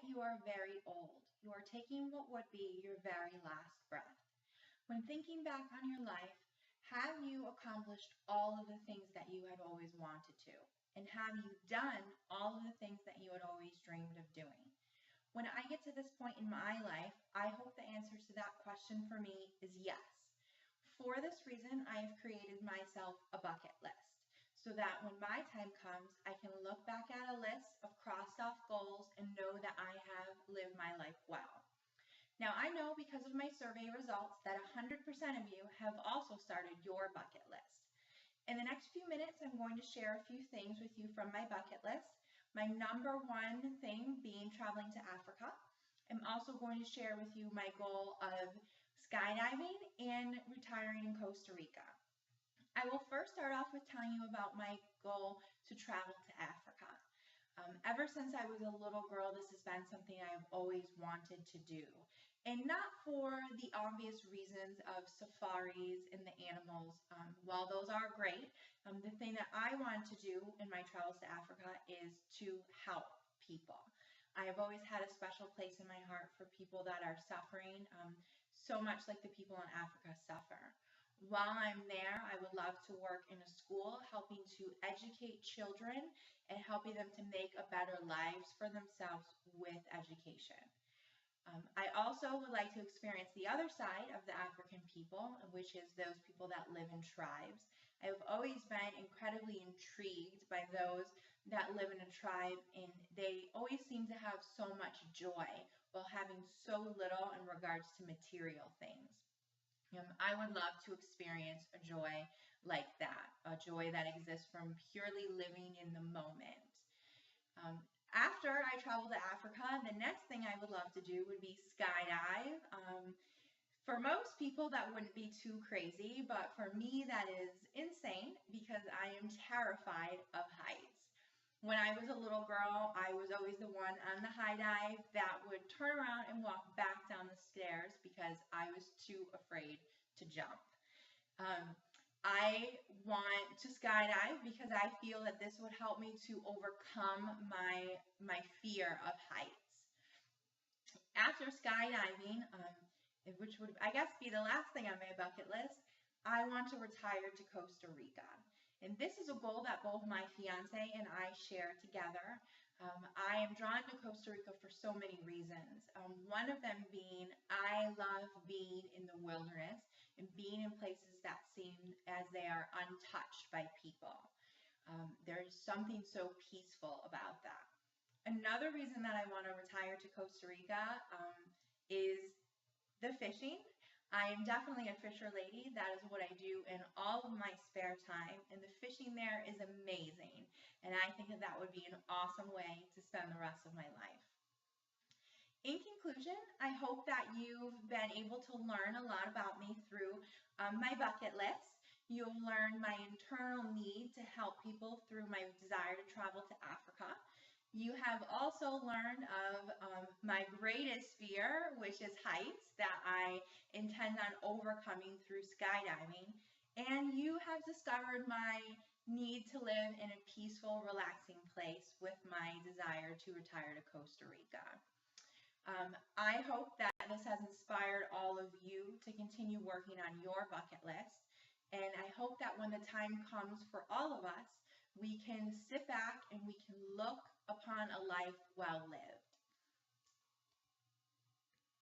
that you are very old. You are taking what would be your very last breath. When thinking back on your life, have you accomplished all of the things that you had always wanted to? And have you done all of the things that you had always dreamed of doing? When I get to this point in my life, I hope the answer to that question for me is yes. For this reason, I have created myself a bucket list so that when my time comes, I can look back at a list of crossed off goals and know that I have lived my life well. Now, I know because of my survey results that 100% of you have also started your bucket list. In the next few minutes, I'm going to share a few things with you from my bucket list. My number one thing being traveling to Africa. I'm also going to share with you my goal of skydiving and retiring in Costa Rica. I will first start off with telling you about my goal to travel to Africa. Ever since I was a little girl, this has been something I have always wanted to do. And not for the obvious reasons of safaris and the animals. While those are great, the thing that I want to do in my travels to Africa is to help people. I have always had a special place in my heart for people that are suffering, so much like the people in Africa suffer. While I'm there, I would love to work in a school helping to educate children and helping them to make a better lives for themselves with education. I also would like to experience the other side of the African people, which is those people that live in tribes. I have always been incredibly intrigued by those that live in a tribe, and they always seem to have so much joy while having so little in regards to material things. I would love to experience a joy like that, a joy that exists from purely living in the moment. After I travel to Africa, the next thing I would love to do would be skydive. For most people, that wouldn't be too crazy, but for me, that is insane because I am terrified of heights. When I was a little girl, I was always the one on the high dive that would turn around and walk back down the stairs because I was too afraid to jump. I want to skydive because I feel that this would help me to overcome my fear of heights. After skydiving, which would, I guess, be the last thing on my bucket list, I want to retire to Costa Rica. And this is a goal that both my fiance and I share together. I am drawn to Costa Rica for so many reasons. One of them being I love being in the wilderness and being in places that seem as they are untouched by people. There's something so peaceful about that. Another reason that I want to retire to Costa Rica is the fishing. I am definitely a fisher lady. That is what I do in all of my spare time, and the fishing there is amazing, and I think that would be an awesome way to spend the rest of my life. In conclusion, I hope that you've been able to learn a lot about me through my bucket list. You'll learn my internal need to help people through my desire to travel to Africa. You have also learned of my greatest fear, which is heights, that I intend on overcoming through skydiving. And you have discovered my need to live in a peaceful, relaxing place with my desire to retire to Costa Rica. I hope that this has inspired all of you to continue working on your bucket list. And I hope that when the time comes for all of us, we can sit back and we can look upon a life well lived.